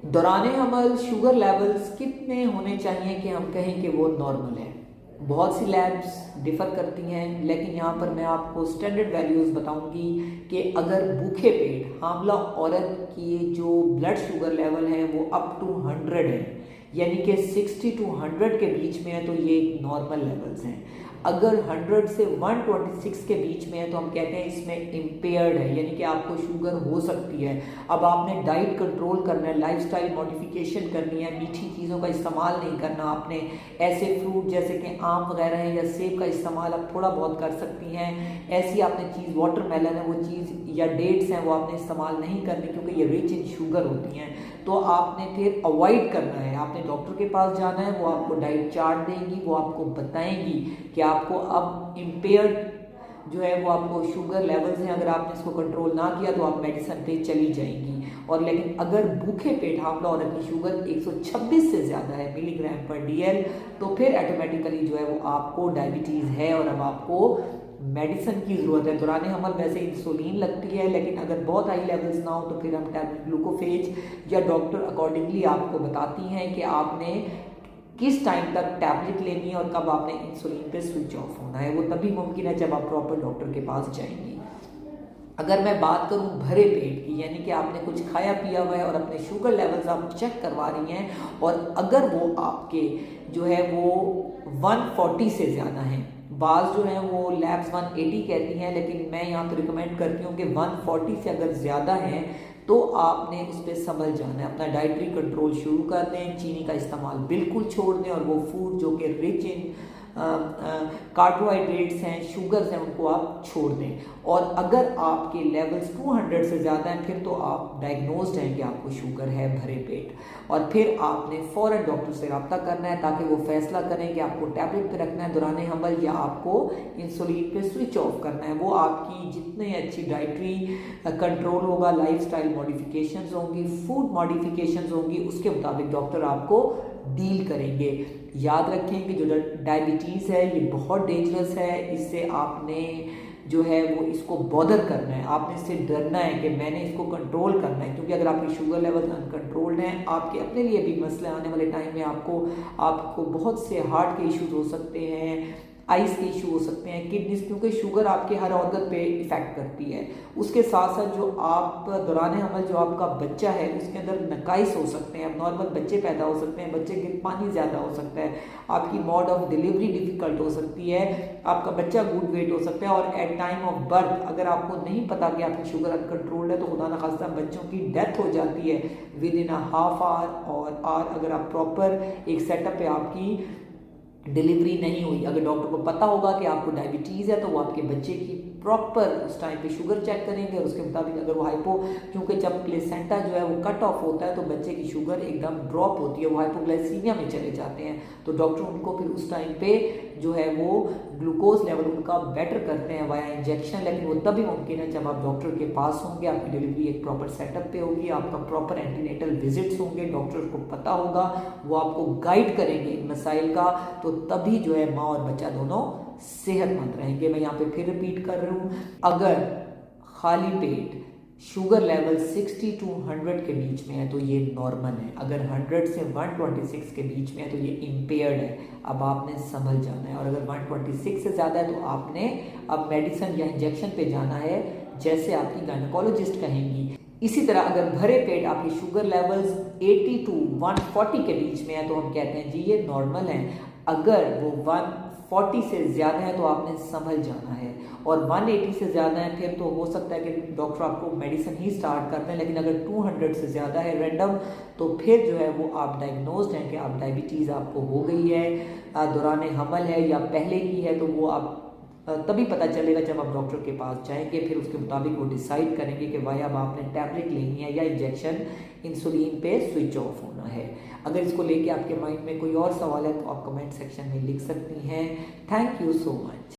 दौरान हमल sugar levels कितने होने चाहिए कि हम कहें कि वो नॉर्मल है। बहुत सी लैब्स डिफ़र करती हैं, लेकिन यहाँ पर मैं आपको स्टैंडर्ड वैल्यूज़ बताऊंगी कि अगर भूखे पेट हामला औरत की जो ब्लड शुगर लेवल है वो अप टू 100 है, यानी कि 60 टू 100 के बीच में है, तो ये नॉर्मल लेवल्स हैं। अगर 100 से 126 के बीच में है तो हम कहते हैं इसमें इम्पेयर्ड है, यानी कि आपको शुगर हो सकती है। अब आपने डाइट कंट्रोल करना है, लाइफस्टाइल मॉडिफिकेशन करनी है, मीठी चीज़ों का इस्तेमाल नहीं करना आपने। ऐसे फ्रूट जैसे कि आम वगैरह है या सेब का इस्तेमाल आप थोड़ा बहुत कर सकती हैं। ऐसी आपने चीज़ वाटरमेलन है वो चीज़, या डेट्स हैं वो आपने इस्तेमाल नहीं करनी, क्योंकि ये रिच इन शुगर होती हैं। तो आपने फिर अवॉइड करना है, आपने डॉक्टर के पास जाना है, वो आपको डाइट चार्ट देंगी, वो आपको बताएंगी कि आपको अब इम्पेयर्ड जो है वो आपको शुगर लेवल्स हैं, अगर आपने इसको कंट्रोल ना किया तो आप मेडिसिन पे चली जाएंगी। और लेकिन अगर भूखे पेट हामला औरत की शुगर 126 से ज़्यादा है मिलीग्राम पर डीएल, तो फिर ऑटोमेटिकली जो है वो आपको डायबिटीज़ है और अब आपको मेडिसिन की ज़रूरत है। दौरान हमल वैसे इंसुलिन लगती है, लेकिन अगर बहुत हाई लेवल्स ना हो तो फिर हम टैबलेट ग्लूकोफेज या डॉक्टर अकॉर्डिंगली आपको बताती हैं कि आपने किस टाइम तक टैबलेट लेनी है और कब आपने इंसुलिन पे स्विच ऑफ होना है। वो तभी मुमकिन है जब आप प्रॉपर डॉक्टर के पास जाएंगी। अगर मैं बात करूं भरे पेट की, यानी कि आपने कुछ खाया पिया हुआ है और अपने शुगर लेवल्स आप चेक करवा रही हैं और अगर वो आपके जो है वो 140 से ज़्यादा हैं, बाज़ जो हैं वो लैब्स 180 कहती हैं, लेकिन मैं यहाँ पर रिकमेंड करती हूँ कि 140 से अगर ज़्यादा हैं तो आपने उस पर संभल जाना है। अपना डाइटरी कंट्रोल शुरू कर दें, चीनी का इस्तेमाल बिल्कुल छोड़ दें और वो फूड जो कि रिच इन कार्बोहाइड्रेट्स हैं, शुगर्स हैं, उनको आप छोड़ दें। और अगर आपके लेवल्स 200 से ज़्यादा हैं फिर तो आप डायग्नोज्ड हैं कि आपको शुगर है भरे पेट, और फिर आपने फ़ौरन डॉक्टर से रब्ता करना है ताकि वो फैसला करें कि आपको टैबलेट पे रखना है दौरान हमल या आपको इंसुलिन पे स्विच ऑफ करना है। वो आपकी जितनी अच्छी डाइटरी कंट्रोल होगा, लाइफस्टाइल मॉडिफिकेशंस होंगी, फूड मॉडिफिकेशंस होंगी, उसके मुताबिक डॉक्टर आपको डील करेंगे। याद रखें कि जो डायबिटीज़ है ये बहुत डेंजरस है, इससे आपने जो है वो इसको बॉदर करना है, आपने इससे डरना है कि मैंने इसको कंट्रोल करना है, क्योंकि अगर आपकी शुगर लेवल अनकंट्रोल्ड हैं आपके अपने लिए भी मसले आने वाले टाइम में आपको बहुत से हार्ट के इश्यूज हो सकते हैं, आइस के इशू हो सकते हैं, किडनीज, क्योंकि शुगर आपके हर ऑर्गन पे इफेक्ट करती है। उसके साथ साथ जो आप दौरान हमल जो आपका बच्चा है उसके अंदर नकाइस हो सकते हैं, नॉर्मल बच्चे पैदा हो सकते हैं, बच्चे के पानी ज़्यादा हो सकता है, आपकी मोड ऑफ डिलीवरी डिफ़िकल्ट हो सकती है, आपका बच्चा गुड वेट हो सकता है, और एट टाइम ऑफ बर्थ अगर आपको नहीं पता कि आपकी शुगर अनकंट्रोल्ड है तो खुदा न खास्ता बच्चों की डेथ हो जाती है with in a half hour और आवर, अगर आप प्रॉपर एक सेटअप पे आपकी डिलीवरी नहीं हुई। अगर डॉक्टर को पता होगा कि आपको डायबिटीज़ है तो वो आपके बच्चे की प्रॉपर उस टाइम पे शुगर चेक करेंगे और उसके मुताबिक अगर वो हाइपो, क्योंकि जब प्लेसेंटा जो है वो कट ऑफ होता है तो बच्चे की शुगर एकदम ड्रॉप होती है, वो हाइपोग्लाइसीमिया में चले जाते हैं, तो डॉक्टर उनको फिर उस टाइम पे जो है वो ग्लूकोज लेवल उनका बेटर करते हैं वाया इंजेक्शन। लेकिन वो तभी मुमकिन है जब आप डॉक्टर के पास होंगे, आपकी डिलीवरी एक प्रॉपर सेटअप पे होगी, आपका प्रॉपर एंटीनेटल विजिट्स होंगे, डॉक्टर को पता होगा, वो आपको गाइड करेंगे इन मसाइल का, तो तभी जो है माँ और बच्चा दोनों सेहतमंद रहेंगे। मैं यहाँ पे फिर रिपीट कर रही हूँ, अगर खाली पेट शुगर लेवल 60 टू 100 के बीच में है तो ये नॉर्मल है, अगर 100 से 126 के बीच में है तो ये इम्पेयर्ड है, अब आपने संभल जाना है, और अगर 126 से ज़्यादा है तो आपने अब मेडिसिन या इंजेक्शन पे जाना है जैसे आपकी गायनेकोलॉजिस्ट कहेंगी। इसी तरह अगर भरे पेट आपकी शुगर लेवल्स 80 टू 140 के बीच में है तो हम कहते हैं जी ये नॉर्मल है, अगर वो 140 से ज़्यादा है तो आपने संभल जाना है, और 180 से ज़्यादा है फिर तो हो सकता है कि डॉक्टर आपको मेडिसिन ही स्टार्ट कर दें, लेकिन अगर 200 से ज़्यादा है रैंडम तो फिर जो है वो आप डायग्नोज्ड हैं कि आप डायबिटीज़ आपको हो गई है, दौरान हमल है या पहले की है, तो वो आप तभी पता चलेगा जब आप डॉक्टर के पास जाएंगे, फिर उसके मुताबिक वो डिसाइड करेंगे कि भाई अब आपने टैबलेट लेनी है या इंजेक्शन इंसुलिन पे स्विच ऑफ होना है। अगर इसको लेके आपके माइंड में कोई और सवाल है तो आप कमेंट सेक्शन में लिख सकती हैं। Thank you so much.